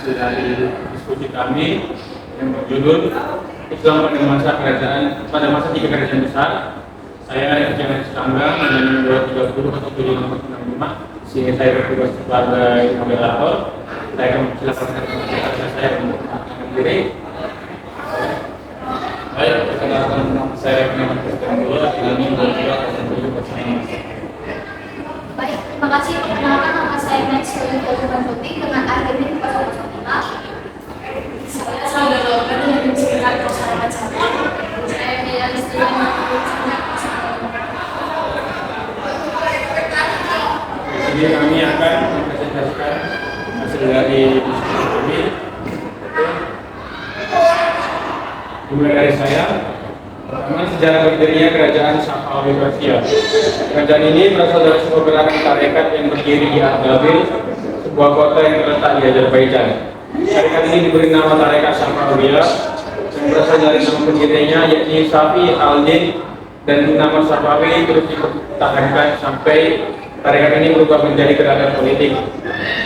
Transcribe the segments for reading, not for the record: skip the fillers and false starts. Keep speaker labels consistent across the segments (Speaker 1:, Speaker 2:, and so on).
Speaker 1: hasil dari diskusi kami yang berjudul Islam pada masa tiga kerajaan besar. Saya Jangan Sanggang dengan 230 atau 7565. Saya bertugas sebagai moderator. Saya akan menjelaskan saya untuk sendiri. Baik, perkenalkan saya Muhammad Kristian dulu dengan 230 bersama.
Speaker 2: Baik, terima kasih. Perkenalkan nama saya Max Putih dengan akhirnya 005. Saya sudah melakukan dengan menceritakan masyarakat saya. Saya bilang istilah
Speaker 1: Jadi kami akan mempresentasikan hasil dari diskusi kami. Dimulai dari saya. Pertama, sejarah berdirinya kerajaan Safawi Persia. Kerajaan ini berasal dari sebuah gerakan tarekat yang berdiri di Ardabil, sebuah kota yang terletak di Azerbaijan. Tarekat ini diberi nama tarekat Safawiyah yang berasal dari nama pendirinya yakni Safi al-Din, dan nama Safawi terus dipertahankan sampai tarekat ini berubah menjadi gerakan politik.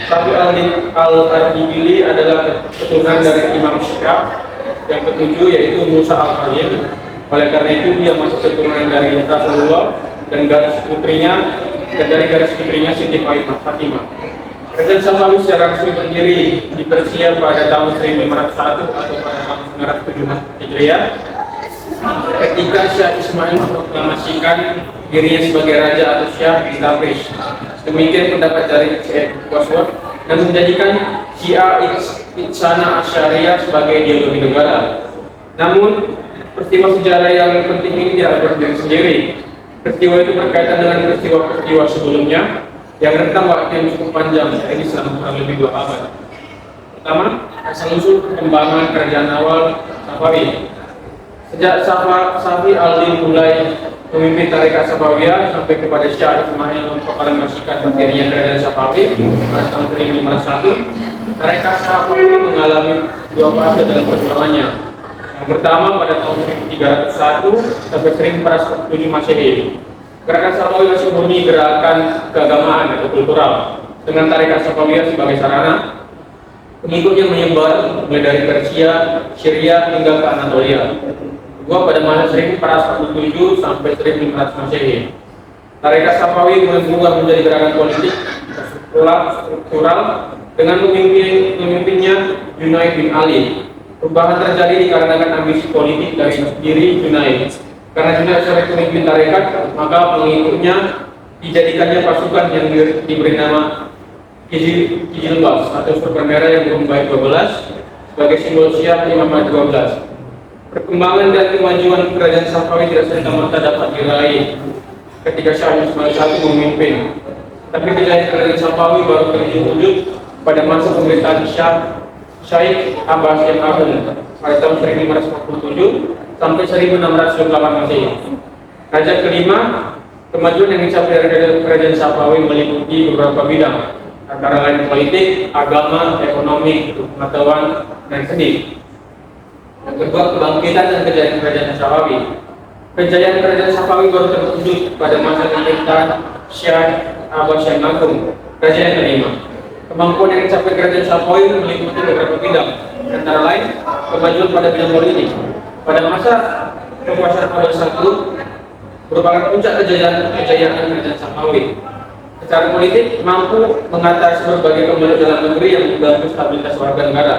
Speaker 1: Safi al-Din al-Ardibili adalah keturunan dari Imam Syiah yang ketujuh, yaitu Musa al-Khalil. Oleh karena itu dia masuk keturunan dari Rasulullah dan garis putrinya Siti Fatimah. Kerajaan Safawi secara resmi berdiri di Persia pada tahun 1501 atau pada tahun 907 Hijriah ketika Syah Ismail memproklamasikan dirinya sebagai raja atau Syah di Tabriz. Demikian pendapat dari Syekh Waswad dan menjadikan Syiah Itsana Asyariyah sebagai ideologi negara. Namun peristiwa sejarah yang penting ini tidak berdiri sendiri. Peristiwa itu berkaitan dengan peristiwa-peristiwa sebelumnya yang rentang waktu yang cukup panjang, ini selama kurang lebih 2 abad. Pertama, asal-usul perkembangan kerajaan awal Safawi. Sejak Safi al-Din mulai memimpin tarekat Safawiyah sampai kepada Syah Ismail memproklamasikan berdirinya kerajaan Safawi pada tahun 1501, tarekat Safawi mengalami 2 fase dalam perjuangannya. Yang pertama pada tahun 1301 sampai 1407 Masehi. Gerakan Safawi masih murni gerakan keagamaan atau kultural dengan tarekat Safawiyah sebagai sarana. Pengikutnya menyebar mulai dari Persia, Syria hingga ke Anatolia. Kedua, pada masa 1447 sampai 1500 Masehi, tarekat Safawi mulai berubah menjadi gerakan politik struktural dengan memimpinnya Junaid bin Ali. Perubahan terjadi dikarenakan ambisi politik dari diri Junaid. Karena Junaid sebagai pemimpin tarekat, maka pengikutnya dijadikannya pasukan yang diberi nama Kijilbas atau super merah yang berumbai 12 sebagai simbol Syiah Imamah 12. Perkembangan dan kemajuan kerajaan Safawi tidak serta-merta dapat diraih ketika Syah Ismail I memimpin. Tapi kejayaan kerajaan Safawi baru terwujud pada masa pemerintahan Syekh Abbas yang Agung pada tahun 1547 sampai 1608 Masehi. Raja kelima, kemajuan yang dicapai dari kerajaan Safawi meliputi beberapa bidang, antara lain politik, agama, ekonomi, pengetahuan, dan seni. Yang kedua, kebangkitan dan kejayaan kerajaan Safawi. Kejayaan kerajaan Safawi baru terwujud pada masa pemerintahan Syekh Abbas yang Agung, raja yang kelima. Kemampuan yang dicapai kerajaan Safawi meliputi beberapa bidang, antara lain kemajuan pada bidang politik. Pada masa kekuasaan Abbas I merupakan puncak kejayaan kerajaan Safawi. Secara politik mampu mengatasi berbagai konflik dalam negeri yang mengganggu stabilitas warga negara.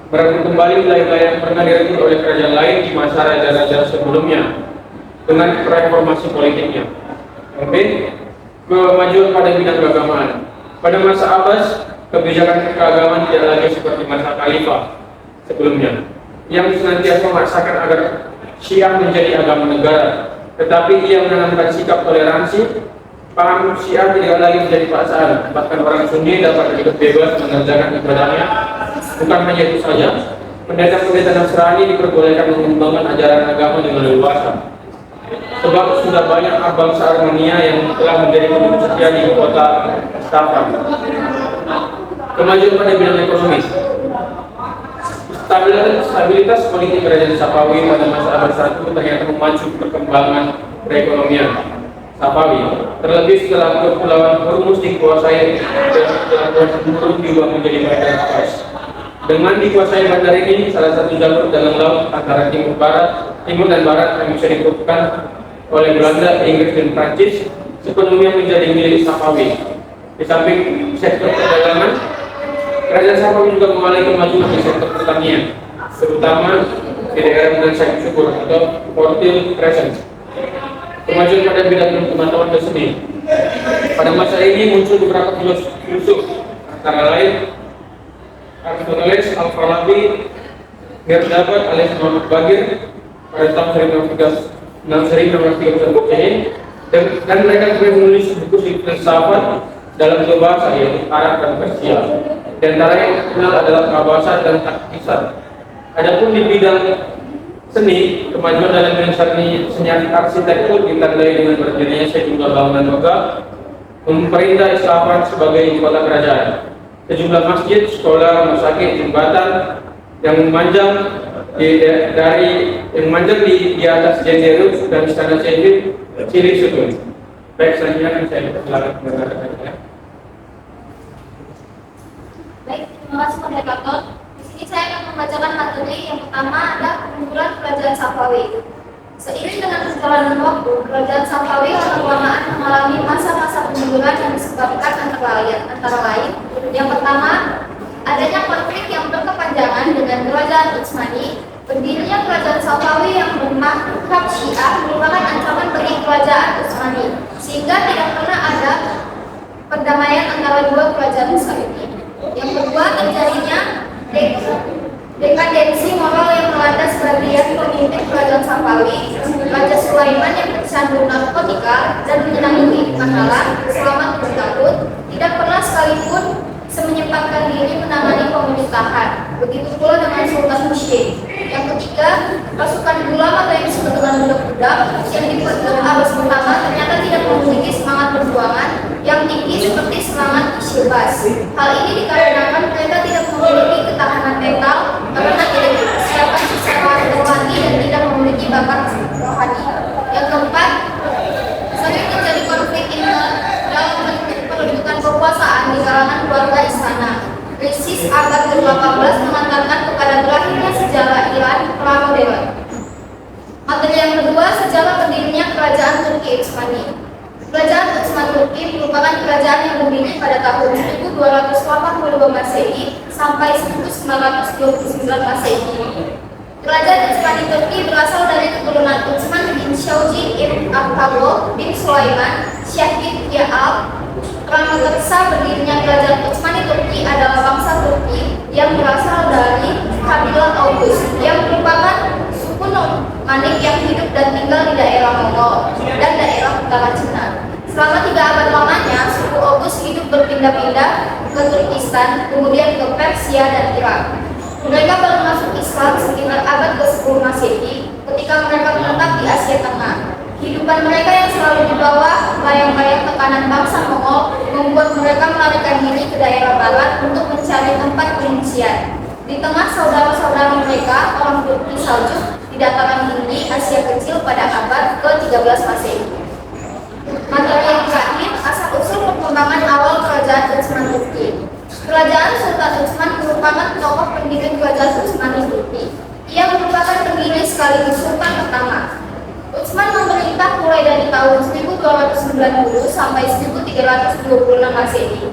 Speaker 1: Merebut kembali wilayah-wilayah yang pernah direbut oleh kerajaan lain di masa raja-raja sebelumnya dengan reformasi politiknya. Kemudian kemajuan pada bidang keagamaan. Pada masa Abbas, kebijakan keagamaan tidak lagi seperti masa Khalifah sebelumnya, yang senantiasa memaksakan agar Syiah menjadi agama negara, tetapi ia menanamkan sikap toleransi. Paham Syiah tidak lagi menjadi paksaan, bahkan orang Sunni dapat hidup bebas mengerjakan ibadahnya. Bukan hanya itu saja, pendeta-pendeta Nasrani diperbolehkan mengembangkan ajaran agama dengan leluasa. Sebab sudah banyak bangsa Armenia yang telah menjadi penduduk setia di kota Stafan. Kemajuan pada bidang ekonomi. Stabilitas politik kerajaan Safawi pada masa Abbas I ternyata memacu perkembangan perekonomian Safawi. Terlebih setelah Kepulauan Hormuz dikuasai dan Kepulauan Burung diubah menjadi Badan Abbas. Dengan dikuasai bandar ini, salah satu jalur dalam laut antara timur dan barat yang bisa dikukuhkan oleh Belanda, Inggris, dan Prancis sepenuhnya menjadi milik Safawi. Di samping sektor perdagangan, kerajaan Safawi juga mengalami kemajuan di sektor pertanian, terutama di daerah Medan Syekh Syukur atau Fertile Crescent. Kemajuan pada bidang pengetahuan dan seni. Pada masa ini muncul beberapa filsuf, antara lain Aristoteles, Al-Farabi, Mirdabat alias Muhammad Bagir pada tahun 1631 dan mereka juga menulis buku filsafat dalam dua bahasa yaitu Arab dan Persia. Di antara yang terkenal adalah Kabasa dan Takisat. Adapun di bidang seni, kemajuan dalam bidang seni arsitektur ditandai dengan berdirinya sejumlah bangunan megah, pemerintah Islam sebagai kota kerajaan. Sejumlah masjid, sekolah, rumah sakit, jembatan yang memanjang di atas Jendela dan Istana Cili Sutun. Baik, selanjutnya saya silakan mendengarkannya.
Speaker 2: Baik, terima kasih moderator. Di sini saya akan membacakan materi yang pertama ada kemunduran kerajaan Safawi. Seiring dengan perjalanan waktu, kerajaan Safawi lama-kelamaan mengalami masa-masa kemunduran yang disebabkan antara lain yang pertama, adanya konflik yang berkepanjangan dengan kerajaan Utsmani. Berdirinya kerajaan Safawi yang bermadhab Syiah merupakan ancaman bagi kerajaan Utsmani, sehingga tidak pernah ada perdamaian antara dua kerajaan besar ini. Yang kedua, terjadinya dekadensi moral yang melanda sebagian pemimpin kerajaan Safawi. Raja Sulaiman yang tercandu narkotika dan menyenangi kehidupan halal selama 7 tahun tidak pernah sekalipun menyempatkan diri menangani pemerintahan. Begitu pula dengan Sultan Musyrik. Yang ketiga, pasukan ulama atau yang disebut dengan budak-budak yang dibentuk Abbas pertama ternyata tidak memiliki semangat perjuangan yang tinggi seperti semangat Isyilbas. Hal ini dikarenakan mereka tidak memiliki ketahanan mental karena tidak dipersiapkan secara rohani dan tidak memiliki bakat rohani. Yang keempat, sering terjadi konflik dalam bentuk perebutan kekuasaan di kalangan keluarga istana. Krisis abad ke-18 mengantarkan kepada berakhirnya sejarah Iran pra-modern. Materi yang kedua, sejarah berdirinya kerajaan Turki Utsmani. Kerajaan Utsman Turki merupakan kerajaan yang berdiri pada tahun 1282 Masehi sampai 1929 Masehi. Kerajaan Utsmani Turki berasal dari keturunan Utsman bin Shauji ibn Abdullah bin Sulaiman Syahid Ya'al. Kerana tersa berdirinya kerajaan Utsmani Turki adalah bangsa Turki yang berasal dari kabilah August yang merupakan suku Nomanik yang hidup dan tinggal di daerah Mongol dan daerah utara Cina. Selama 3 abad lamanya, suku August hidup berpindah-pindah ke Turkistan, kemudian ke Persia dan Irak. Mereka baru masuk Islam sekitar abad ke-10 Masehi ketika mereka menetap di Asia Tengah. Kehidupan mereka yang selalu di bawah bayang-bayang tekanan bangsa Mongol membuat mereka melarikan diri ke daerah barat untuk mencari tempat pengungsian. Di tengah saudara-saudara mereka, orang Turki Saljuk di dataran tinggi Asia Kecil pada abad ke-13 Masehi. Materi yang terakhir, asal-usul perkembangan awal kerajaan Utsman Turki. Kerajaan Sultan Utsman merupakan tokoh pendiri kerajaan Utsmani Turki. Ia merupakan pendiri sekaligus sultan pertama. Utsman memerintah mulai dari tahun 1290 sampai 1326 Masehi.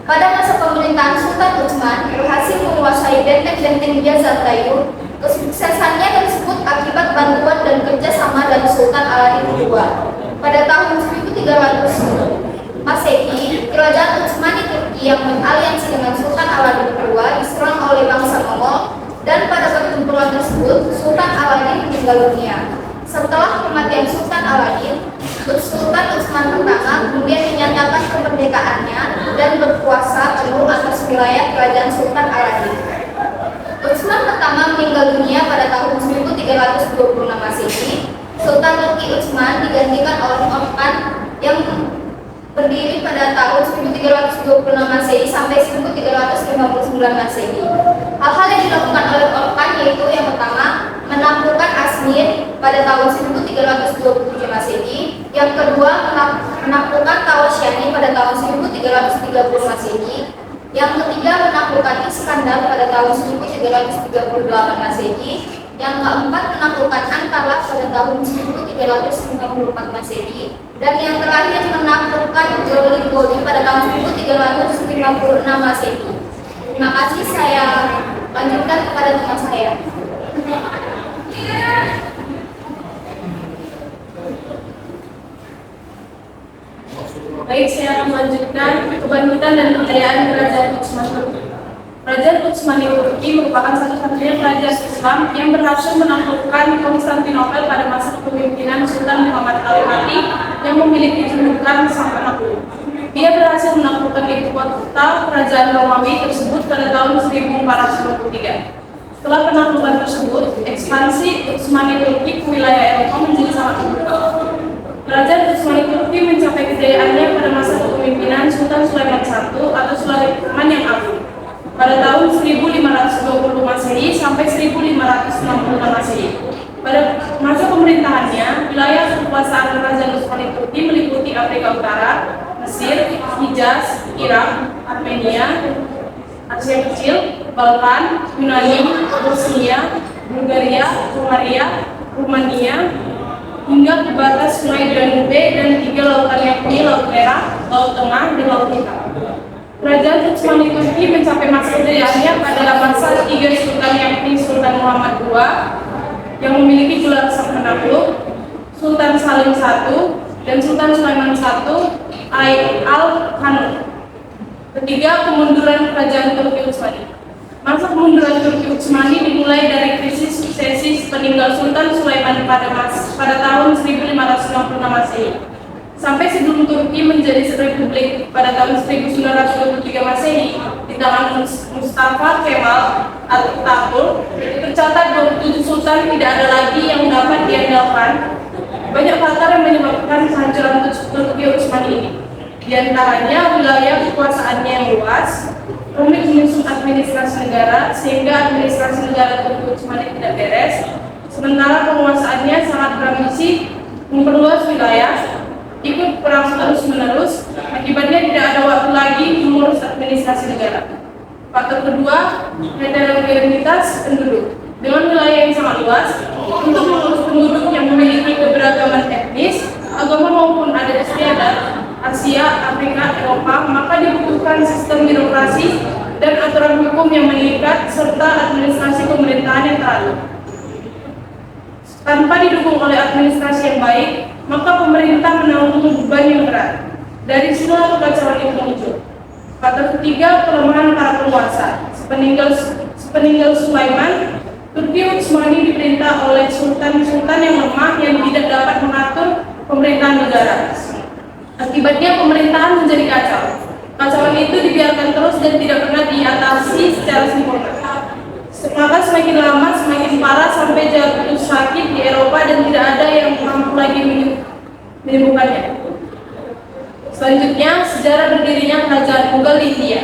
Speaker 2: Pada masa pemerintahan Sultan Utsman berhasil menguasai benteng-benteng Byzantium. Kesuksesannya tersebut akibat bantuan dan kerjasama dari Sultan Aladin II. Pada tahun 1300 Masehi, kerajaan Utsmani Turki yang beraliansi dengan Sultan Aladin II diserang oleh bangsa Mongol dan pada pertempuran tersebut Sultan Aladin meninggal dunia. Setelah kematian Sultan Aladin, Sultan Utsman pertama kemudian menyatakan kemerdekaannya dan berkuasa penuh atas wilayah kerajaan Sultan Aladin. Utsman pertama meninggal dunia pada tahun 1326 Masehi. Sultan Turki Utsman digantikan oleh Orkan yang berdiri pada tahun 1326 Masehi sampai 1359 Masehi. Hal-hal yang dilakukan oleh Orkan yaitu yang pertama, menaklukkan Azmir pada tahun 1327 Masehi, yang kedua menaklukkan Tawasyani pada tahun 1330 Masehi, Yang ketiga, menaklukkan Iskandar pada tahun 1338 Masehi. Yang keempat, menaklukkan Ankara pada tahun 1354 Masehi. Dan yang terakhir, menaklukkan Joligoli pada tahun 1356 Masehi. Terima kasih, saya lanjutkan kepada teman saya.
Speaker 3: Baik, saya akan melanjutkan kebangkitan dan kejayaan Kerajaan Utsmani. Kerajaan Utsmani Turki merupakan satu-satunya kerajaan Islam yang berhasil menaklukkan Konstantinopel pada masa kepemimpinan Sultan Muhammad Al-Fatih yang memiliki julukan Sang Penakluk. Dia berhasil menaklukkan ibu kota kerajaan Romawi tersebut pada tahun 1453. Setelah penaklukan tersebut, ekspansi Utsmani Turki ke wilayah Eropa menjadi sangat terbuka. Kerajaan Utsmani Turki mencapai kejayaannya pada masa kepemimpinan Sultan Sulaiman I atau Sulaiman yang Agung pada tahun 1520 Masehi sampai 1560 Masehi. Pada masa pemerintahannya, wilayah kekuasaan Kerajaan Utsmani Turki meliputi Afrika Utara, Mesir, Hijaz, Irak, Armenia, Asia Kecil, Balkan, Yunani, Bosnia, Bulgaria, Hungaria, Rumania, hingga ke batas Sungai Danube dan 3 lautan yakni Laut Merah, Laut Tengah, dan Laut Hitam. Kerajaan Utsmani Turki mencapai masa kejayaannya pada masa 3 sultan yakni Sultan Muhammad II yang memiliki gelar Sang Penakluk, Sultan Salim I, dan Sultan Sulaiman I Al-Qanun. Ketiga, kemunduran Kerajaan Turki Utsmani. Masa kemunduran Turki Utsmani dimulai dari krisis suksesi peninggal Sultan Sulaiman pada tahun 1566 Masehi. Sampai sebelum Turki menjadi republik pada tahun 1923 Masehi di tangan Mustafa Kemal Atatürk, tercatat 27 sultan tidak ada lagi yang dapat diandalkan. Banyak faktor yang menyebabkan kehancuran Turki Utsmani ini. Di antaranya wilayah kekuasaannya yang luas, rumit menyusun administrasi negara sehingga administrasi negara Turki Utsmani tidak beres, sementara penguasaannya sangat berambisi memperluas wilayah, ikut perang terus-menerus, akibatnya tidak ada waktu lagi mengurus administrasi negara. Faktor kedua, heterogenitas penduduk. Dengan wilayah yang sangat luas, untuk mengurus penduduk yang memiliki keberagaman etnis, agama maupun adat istiadat, Asia, Afrika, Eropa, maka dibutuhkan sistem birokrasi dan aturan hukum yang mengikat serta administrasi pemerintahan yang teratur. Tanpa didukung oleh administrasi yang baik, maka pemerintah menanggung beban yang berat. Dari sinilah kekacauan itu muncul. Faktor ketiga, kelemahan para penguasa. Sepeninggal Sulaiman, Turki Utsmani diperintah oleh sultan-sultan yang lemah yang tidak dapat mengatur pemerintahan negara. Akibatnya pemerintahan menjadi kacau. Kacauan itu dibiarkan terus dan tidak pernah diatasi secara sempurna. Maka semakin lama semakin parah sampai jatuh sakit di Eropa dan tidak ada yang mampu lagi menyembuhkannya. Selanjutnya, sejarah berdirinya Kerajaan Mughal di India.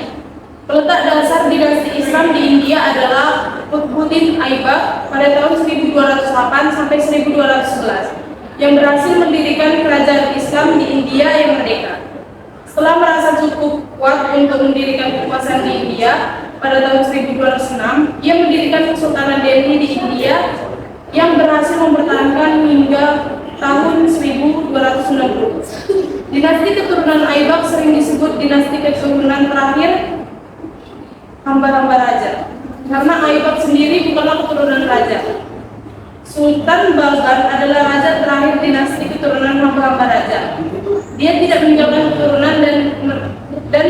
Speaker 3: Peletak dasar dinasti Islam di India adalah Qutbuddin Aibak pada tahun 1208 sampai 1211 yang berhasil mendirikan kerajaan Islam di India yang merdeka. Setelah merasa cukup kuat untuk mendirikan kekuasaan di India, pada tahun 1206, ia mendirikan Kesultanan Delhi di India yang berhasil mempertahankan hingga tahun 1290. Dinasti keturunan Aibak sering disebut dinasti keturunan terakhir hamba-hamba raja, karena Aibak sendiri bukanlah keturunan raja. Sultan Balban adalah raja terakhir dinasti keturunan hamba-hamba raja. Dia tidak meninggalkan keturunan dan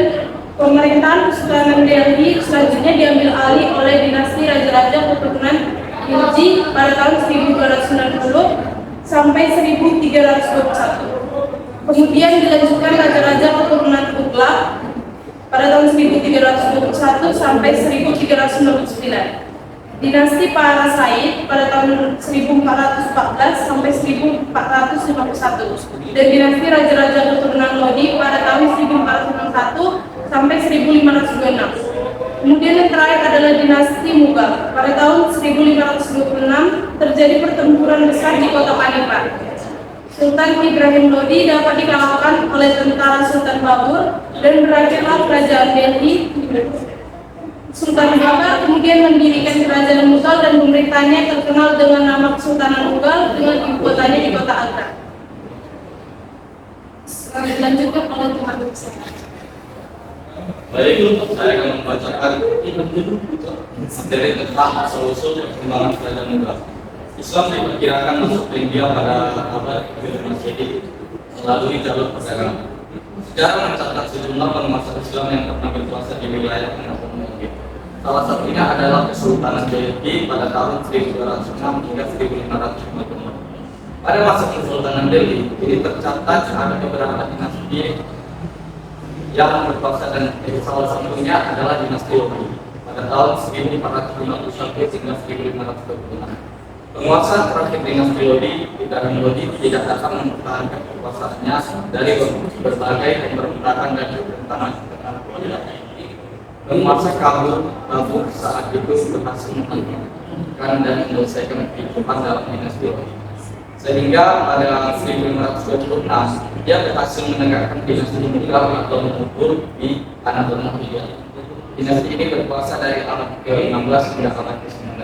Speaker 3: pemerintahan Kesultanan Delhi selanjutnya diambil alih oleh dinasti raja-raja keturunan Khilji pada tahun 1290 sampai 1321. Kemudian dilanjutkan raja-raja keturunan Tughlaq pada tahun 1321 sampai 1399. Dinasti para Said pada tahun 1414 sampai 1451 dan dinasti raja-raja keturunan Lodi pada tahun 1461 sampai 1526. Kemudian yang terakhir adalah dinasti Mughal. Pada tahun 1526 terjadi pertempuran besar di kota Panipat. Sultan Ibrahim Lodi dapat dikalahkan oleh tentara Sultan Babur dan berakhirlah kerajaan Delhi kemudian mendirikan kerajaan Mughal dan pemerintahnya terkenal dengan nama Kesultanan Mughal dengan ibu kotanya di kota Agra. Selanjutnya kalau Tuhan berkenan.
Speaker 4: Baik, saya akan membacakan materi tentang asal-usul perkembangan kerajaan Mughal. Islam diperkirakan masuk ke India pada abad ke-5 Masehi melalui jalur perdagangan. Sejarah mencatat sejumlah penguasa Islam yang pernah berkuasa di wilayah Tengah Timur. Salah satunya adalah Kesultanan Delhi pada tahun 1206 hingga 1550. Pada masa Kesultanan Delhi, ini tercatat ada beberapa dinasti yang berkuasa dan salah satunya adalah dinasti Lodi pada tahun 1451 hingga 1526. Penguasa terakhir dinasti Lodi, Bidadari Lodi, tidak dapat mempertahankan kekuasaannya dari berbagai pemberontakan dan pemberontakan. Penguasa kabur saat itu berhasil menghentikan dan menyelesaikan kehidupan dalam dinasti Lodi. Sehingga pada 1526 dia berhasil menegakkan dinasti Mughal atau Mughul di tanah Tengah India. Dinasti ini berkuasa dari abad ke-16 hingga abad ke-19.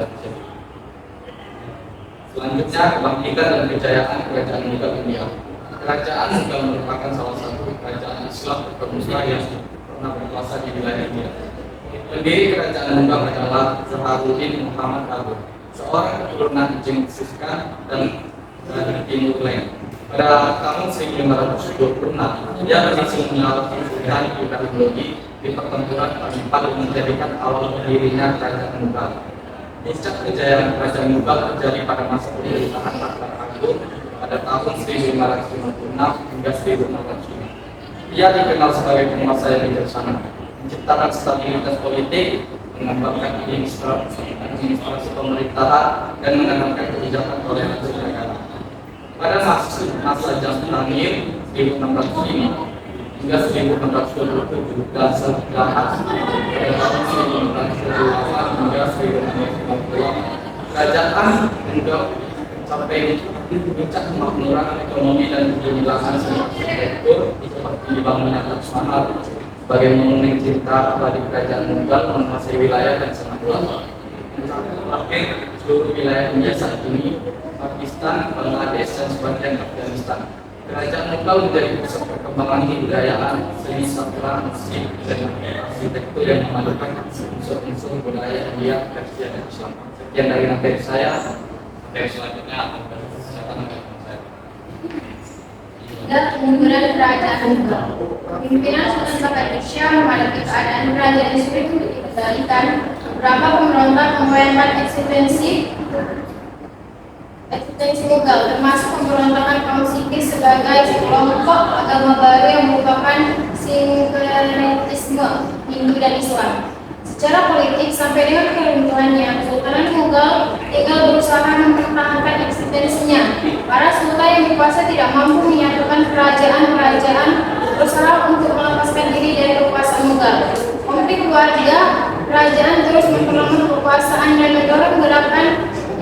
Speaker 4: Selanjutnya, kebangkitan dan kejayaan kerajaan Mughal India. Kerajaan Mughal merupakan salah satu kerajaan Islam terkemuka yang pernah berkuasa di wilayah India. Pendiri kerajaan Mughal adalah Zaharuddin Muhammad Babur, seorang keturunan Genghis Khan dan dari Timur Leng. Pada tahun 1526, dia berhasil mengalahkan Sultan Bidadari Lodi di pertempuran Panipat dan menjadikan awal berdirinya kerajaan Mughal. Puncak kejayaan kerajaan Mughal terjadi pada masa pemerintahan Akbar Agung pada tahun 1556 hingga 1505. Ia dikenal sebagai penguasa yang bijaksana, menciptakan stabilitas politik, mengembangkan administrasi pemerintahan, dan menanamkan kebijakan toleransi beragama. Pada masa Jahangir 1605 hingga 1627 dan setelah pada tahun 1628 hingga 1650, kerajaan Mughal mencapai puncak kemakmuran ekonomi dan kegemilangan arsitektur seperti dibangunnya Taj Mahal sebagai monumen cinta abadi kerajaan Mughal menguasai wilayah dan sangat luas. Mencapai seluruh wilayah India saat ini, Pakistan, Bangladesh, dan sebagian Afghanistan. Kerajaan Mughal menjadi pusat perkembangan kebudayaan, seni sastra, musik, dan arsitektur yang memadukan unsur-unsur budaya India, Persia, dan Islam. Sekian dari materi saya. Materi selanjutnya akan berkaitan dengan saya.
Speaker 2: Dan kemunduran kerajaan Mughal. Pimpinan Sultan Bagadursha menghadapi keadaan kerajaan sulit untuk dikendalikan. Beberapa pemberontak membayangkan eksistensi Mughal, termasuk pemberontakan kaum Sikh sebagai kelompok agama baru yang merupakan sinkretisme Hindu dan Islam. Secara politik, sampai dengan keruntuhannya, Kesultanan Mughal tinggal berusaha mempertahankan eksistensinya. Para sultan yang berkuasa tidak mampu menyatukan kerajaan-kerajaan, berusaha untuk melepaskan diri dari kekuasaan Mughal. Konflik keluarga kerajaan terus memperlemah kekuasaan dan mendorong gerakan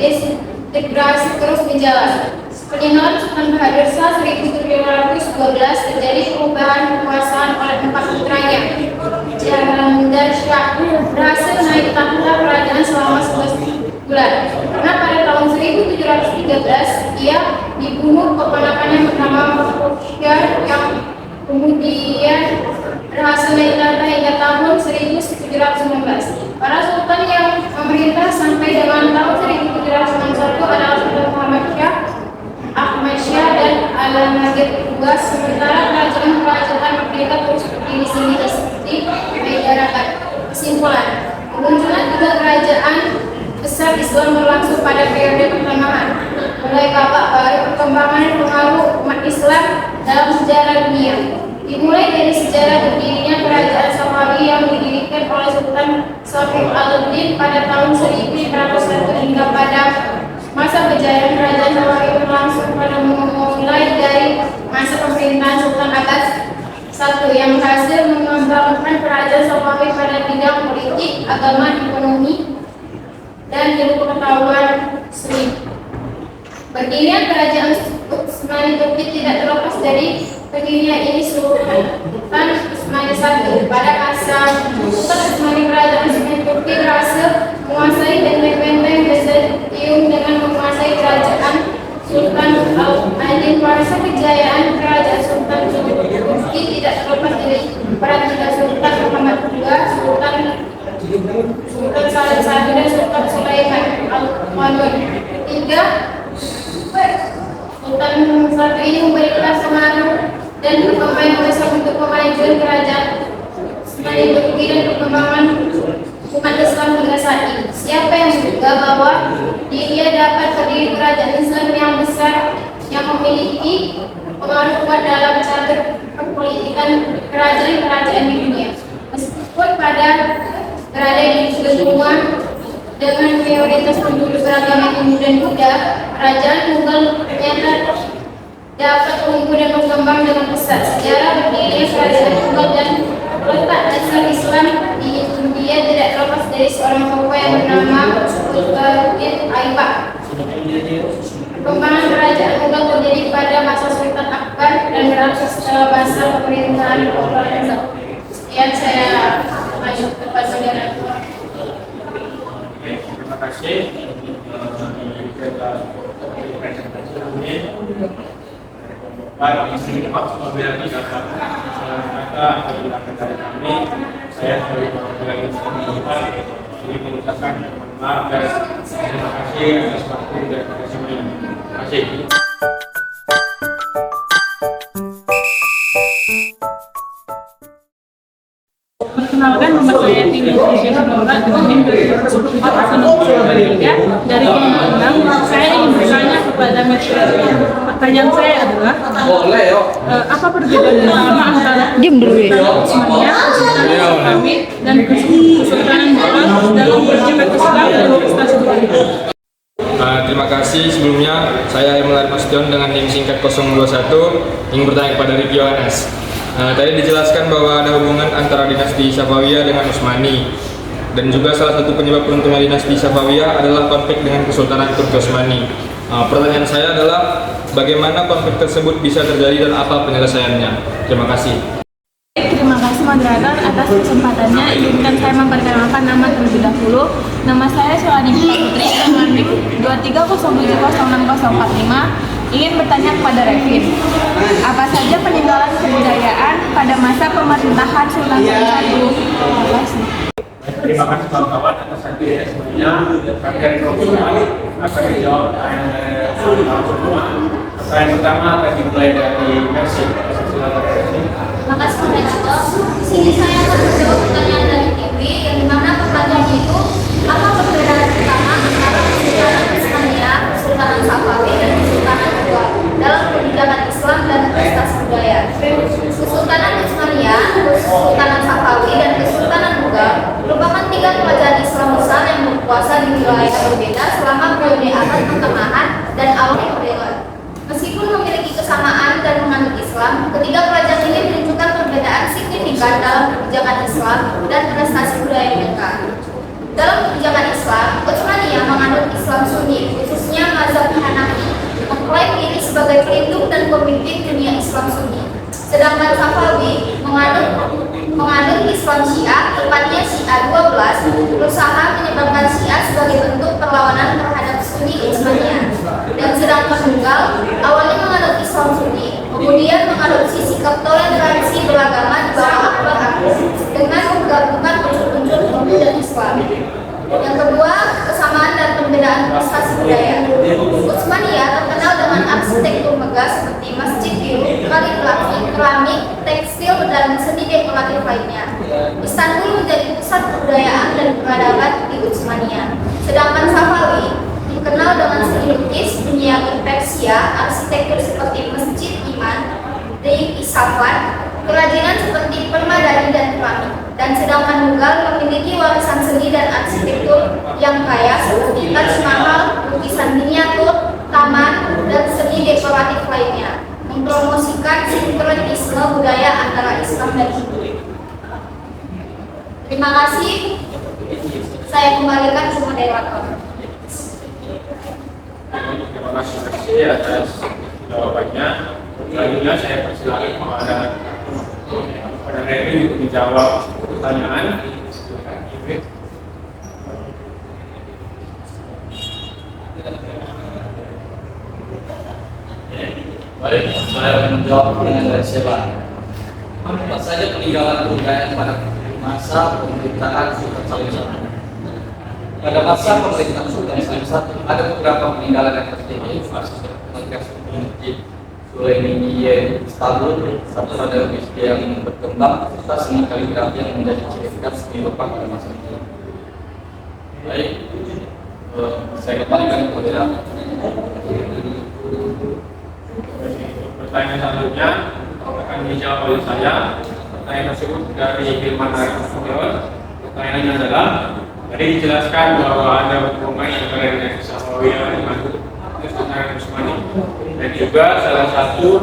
Speaker 2: desintegrasi terus berjalan. Peninggalan Sultan Bahadur Shah 1512 terjadi perubahan kekuasaan oleh 4 putranya. Jalandhar Shah berhasil naik tahta kerajaan selama 11 bulan. Karena pada tahun 1713 ia dibunuh keponakannya bernama Mukhtar yang kemudian berhasil naik tahta hingga tahun 1719. Para sultan yang memerintah sampai dengan tahun 1791 adalah Sultan Muhammad Shah, Ahmad Shah, dan Alamgir II. Sementara kerajaan-kerajaan merdeka terus berdiri sini seperti masyarakat. Kesimpulan, kemunculan tiga kerajaan besar Islam berlangsung pada periode pertengahan. Mulai babak baru perkembangan pengaruh umat Islam dalam sejarah dunia. Dimulai dari sejarah berdirinya kerajaan Safawi yang didirikan oleh Sultan Safir al-Din pada tahun 1501 hingga pada masa kejayaan kerajaan Safawi berlangsung pada mulai dari masa pemerintahan Sultan Abbas I yang berhasil mengembangkan kerajaan Safawi pada bidang politik, agama, ekonomi, dan ilmu pengetahuan seni. Berdirinya kerajaan Utsmani Turki tidak terlepas dari berdirinya ini Sultan Utsmani I. Pada masa Sultan Utsmani kerajaan Utsmani Turki berhasil
Speaker 3: kejayaan Kerajaan Sultan Turki tidak terlepas dari peran tiga Sultan Muhammad II, Sultan Salim I dan Sultan Sulaiman Al-Mamun. Ketiga, Sultan Muhammad I ini memberikan pengaruh dan perkembangan besar untuk kemajuan kerajaan Utsmani Turki dan perkembangan umat Islam hingga saat ini. Siapa yang menduga bahwa dia dapat berdiri kerajaan Islam yang besar yang memiliki pengaruh kuat dalam cara perpolitikan kerajaan-kerajaan di dunia. Meskipun berada di benua dengan mayoritas penduduk beragama Hindu dan Buddha, kerajaan Mughal ternyata dapat tumbuh dan berkembang dengan pesat. Sejarah berdirinya kerajaan Mughal dan letak dasar Islam di India tidak terlepas dari seorang tokoh yang bernama Qutbuddin Aibak. Perkembangan kerajaan Mughal terjadi pada masa Sultan Akbar dan berakhir setelah masa pemerintahan Aurangzeb. Sekian saya lanjut kepada saudara.
Speaker 1: Terima kasih. Kita presentasi ini. Baik, apabila tidak kata dari kami, saya sebagai perwakilan Islam ini mengucapkan maaf dan terima kasih atas waktu dan kesempatan. Terima kasih.
Speaker 5: Perkenalkan, nama saya Tini Indonesia Nora dengan NIM 2004 dari kelompok 6. Saya ingin bertanya kepada Mesya. Pertanyaan saya adalah, apa perbedaan utama antara Kesultanan Utsmaniyah, Kesultanan Safawi, dan Kesultanan Mughal dalam perjalanan Islam dan prestasi budaya?
Speaker 1: Terima kasih. Sebelumnya saya Emil Armastion dengan NIM singkat 021 ingin bertanya kepada Riki Yohanes. Tadi dijelaskan bahwa ada hubungan antara dinasti Safawiyah dengan Utsmani, dan juga salah satu penyebab runtuhnya dinasti Safawiyah adalah konflik dengan Kesultanan Turki Utsmani. Pertanyaan saya adalah bagaimana konflik tersebut bisa terjadi dan apa penyelesaiannya? Terima kasih.
Speaker 5: Terima kasih moderator atas kesempatannya. Izinkan saya memperkenalkan nama terlebih dahulu. Nama saya Sulani Putri dengan NIM 2307060045. Ingin bertanya kepada Revin, apa saja peninggalan kebudayaan pada masa pemerintahan Sultan Syahrir? Terima kasih.
Speaker 1: Terima kasih kawan-kawan atas hadirnya semuanya. Kami dari Profesional akan menjawab semua. Pertanyaan pertama akan dimulai dari Mercy.
Speaker 2: Terima kasih moderator. Di sini saya akan menjawab pertanyaan dari TV yang dimana pertanyaannya itu apa perbedaan utama antara Kesultanan Utsmaniyah, Kesultanan Safawi, dan Kesultanan Mughal dalam pendidikan Islam dan prestasi budaya. Kesultanan Utsmaniyah, Kesultanan Safawi, dan Kesultanan Mughal merupakan tiga kerajaan Islam besar yang berkuasa di wilayah berbeda selama periode abad pertengahan dan awal modern. Meskipun memiliki kesamaan dan menganut Islam, ketiga kerajaan ini menunjukkan perbedaan signifikan dalam kebijakan Islam dan prestasi budaya mereka. Dalam kebijakan Islam, Utsmaniyah menganut Islam Sunni, khususnya mazhab Hanafi, mengklaim diri sebagai pelindung dan pemimpin dunia Islam Sunni. Sedangkan Safawi menganut Islam Syiah, tepatnya Syiah 12, berusaha menyebabkan Syiah sebagai bentuk perlawanan terhadap Sunni Utsmaniyah. Dan sedangkan Mughal awalnya menganut Islam Sunni, kemudian mengadopsi sikap toleransi beragama di bawah Akbar Agung dengan menggabungkan unsur-unsur Hindu dan Islam. Yang kedua, kesamaan dan perbedaan prestasi budaya. Utsmaniyah terkenal dengan arsitektur megah seperti masjid biru, kaligrafi, keramik, tekstil, dan seni dekoratif lainnya. Istanbul menjadi pusat kebudayaan dan peradaban di Utsmaniyah. Sedangkan Safawi dikenal dengan seni lukis, penyiapan Persia, arsitektur seperti Masjid Iman, di Isfahan, kerajinan seperti permadani dan keramik. Dan sedangkan Mughal memiliki warisan seni dan arsitektur yang kaya seperti Taj Mahal, lukisan miniatur, taman, dan seni dekoratif lainnya, mempromosikan sinkronisme budaya antara Islam dan Hindu. Terima kasih. Saya kembalikan ke moderator.
Speaker 1: Terima kasih atas jawabannya. Selanjutnya saya persilakan kepada Revin untuk menjawab pertanyaan.
Speaker 6: Baik,
Speaker 4: Saya menjawab dengan dari siapa? Apa saja peninggalan kebudayaan pada masa pemerintahan Sultan Salim I? Pada masa pemerintahan Sultan Salim I ada beberapa peninggalan yang penting, Masjid Sulaimaniyah Istanbul, satu pada masjid yang berkembang serta seni kaligrafi yang menjadi ciri khas di Jepang pada masa itu. Baik, saya kembalikan kepada
Speaker 1: Pertanyaan selanjutnya akan dijawab oleh saya. Pertanyaan tersebut dari Hilman Arifin. Pertanyaannya adalah, tadi dijelaskan bahwa ada hubungan antara dinasti Safawiyah dengan Kesultanan Utsmani, dan juga salah satu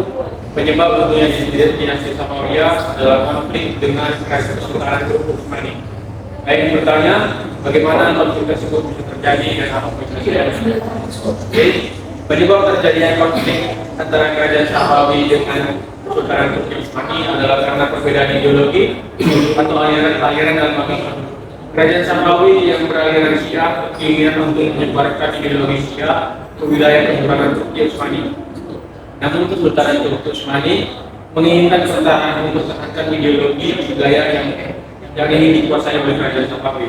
Speaker 1: penyebab tentunya dinasti Safawiyah adalah konflik dengan Kesultanan Utsmani. Baik, bertanya bagaimana konflik tersebut bisa terjadi dan apa penyebabnya. Oke, penyebab terjadinya konflik antara kerajaan Safawi dengan Kesultanan Utsmani adalah karena perbedaan ideologi atau aliran dalam agama. Kerajaan Safawi yang beraliran Syiah keinginan untuk menyebarkan ideologi Syiah ke wilayah Kesultanan Utsmani. Namun Kesultanan Utsmani menginginkan pertahanan untuk mempertahankan ideologi budaya yang ingin dikuasai oleh kerajaan Safawi.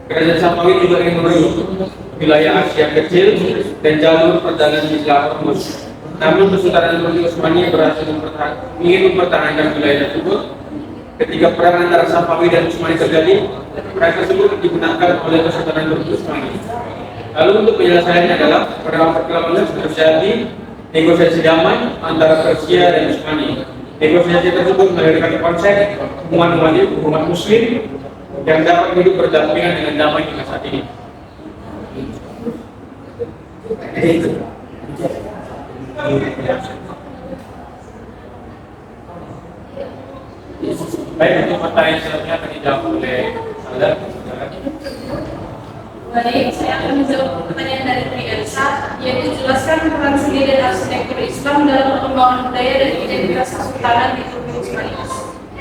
Speaker 1: Kerajaan Safawi juga ingin merebut wilayah Asia Kecil dan jalur perdagangan Islam Hormuz. Namun Kesultanan Utsmani berhasil ingin mempertahankan wilayah tersebut. Ketika perang antara Safawi dan Utsmani terjadi, perang tersebut digunakan oleh Kesultanan Utsmani. Lalu untuk penyelesaiannya adalah pada abad ke-18 terjadi negosiasi damai antara Persia dan Utsmani. Negosiasi tersebut melahirkan konsep umat Muslim yang dapat hidup berdampingan dengan damai hingga saat ini. Baik, untuk pertanyaan selanjutnya akan dijawab oleh Saudara.
Speaker 3: Baik, saya akan menjawab pertanyaan dari Tri Elsa, yaitu jelaskan peran seni dan arsitektur Islam dalam perkembangan budaya dan identitas kesultanan di Turki Utsmani.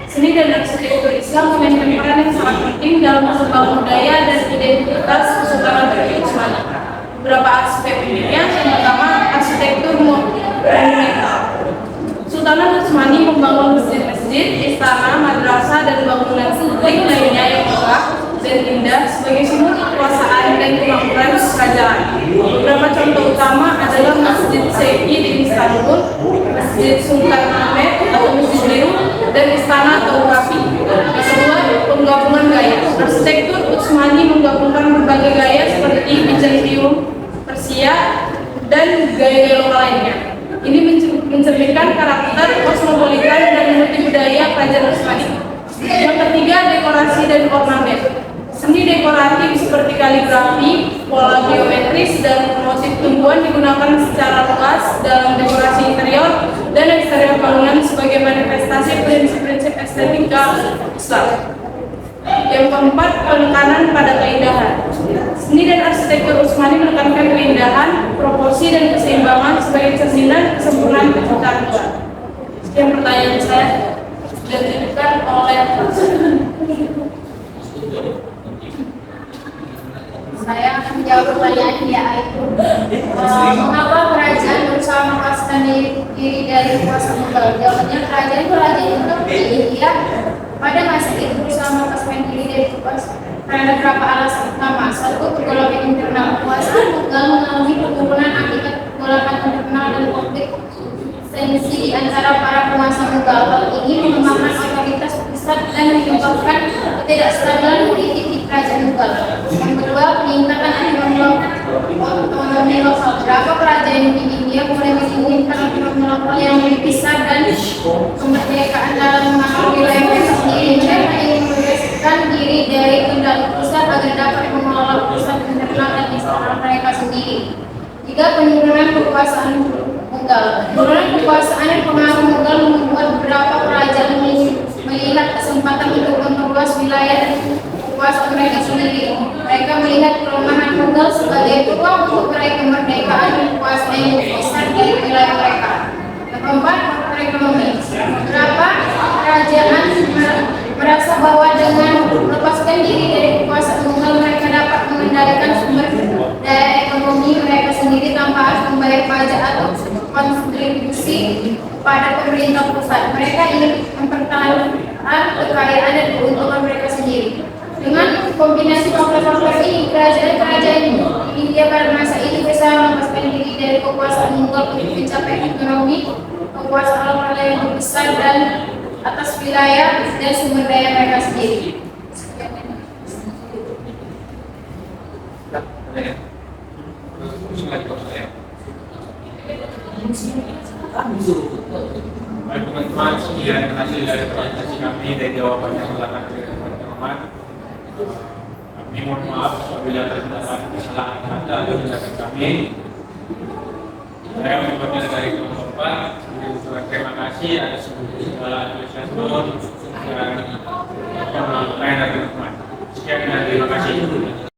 Speaker 3: Seni dan arsitektur Islam memainkan peran yang sangat penting dalam perkembangan budaya dan identitas kesultanan Turki Utsmani. Beberapa aspek uniknya, yang pertama arsitektur monumental. Sultanan Utsmani membangun masjid-masjid, istana, madrasah, dan bangunan publik lainnya yang megah dan indah sebagai simbol kekuasaan dan kemakmuran kerajaan. Beberapa contoh utama adalah Masjid Seki di Istanbul, Masjid Sultan Ahmed atau Masjid Liu, dan Istana Taukafi. Kedua, penggabungan gaya. Arsitektur Utsmani menggabungkan berbagai gaya seperti Bizantium, Persia, dan gaya-gaya lokal lainnya. Ini mencerminkan karakter kosmopolitan dan multibudaya kerajaan Utsmani. Yang ketiga, dekorasi dan ornamen. Seni dekoratif seperti kaligrafi, pola geometris, dan motif tumbuhan digunakan secara luas dalam dekorasi interior dan eksterior bangunan sebagai manifestasi prinsip-prinsip estetika Islam. Yang keempat, penekanan pada keindahan. Seni dan arsitektur Utsmani menekankan keindahan, proporsi, dan keseimbangan sebagai cerminan kesempurnaan penciptaan Tuhan. Sekian pertanyaan saya dan diberikan oleh
Speaker 2: Saya akan menjawab pertanyaan yaitu mengapa kerajaan berusaha melepaskan diri dari kuasa Mughal? Jawabannya, kerajaan Turki India pada masa itu berusaha melepaskan diri dari kuasa karena beberapa alasan utama. Satu, pergolakan internal. Kekuasaan Mughal mengalami penurunan akibat pergolakan internal dan konflik tensi di antara para penguasa Mughal. Hal ini melemahkan otoritas pusat dan menyebabkan ketidakstabilan politik di kerajaan Mughal. Yang kedua, peningkatan otonomi lokal. Beberapa kerajaan di India mulai menginginkan otonomi lokal yang lebih besar dan kemerdekaan dalam mengatur wilayah mereka sendiri. Mereka ingin membebaskan diri dari kendali pusat agar dapat mengelola pusat internal dan eksternal mereka sendiri. Tiga, penurunan kekuasaan Mughal. Penurunan kekuasaan dan pengaruh Mughal membuat beberapa kerajaan melihat kesempatan untuk memperluas wilayah dan kekuasaan mereka sendiri. Mereka melihat kelemahan Mughal sebagai peluang untuk meraih kemerdekaan dan kekuasaan yang lebih besar di wilayah mereka. Yang keempat, faktor ekonomi. Beberapa kerajaan merasa bahwa dengan melepaskan diri dari kekuasaan Mughal, mereka dapat mengendalikan sumber daya ekonomi mereka sendiri tanpa harus membayar pajak atau kontribusi
Speaker 3: pertahanan kekayaan dan keuntungan mereka sendiri. Dengan kombinasi faktor-faktor ini, kerajaan-kerajaan India pada masa itu bisa melepaskan diri dari kekuasaan Mughal untuk mencapai ekonomi, kekuasaan mereka yang lebih besar dan atas wilayah dan sumber daya mereka sendiri.
Speaker 1: Baik teman-teman, sekian hasil dari presentasi kami dari jawaban yang telah kami berikan teman-teman. Kami mohon maaf apabila terdapat kesalahan kata dan tindakan kami. Saya mengucapkan dari kelompok terima kasih atas segala apresiasi dan penonton dari teman-teman. Sekian dan terima kasih.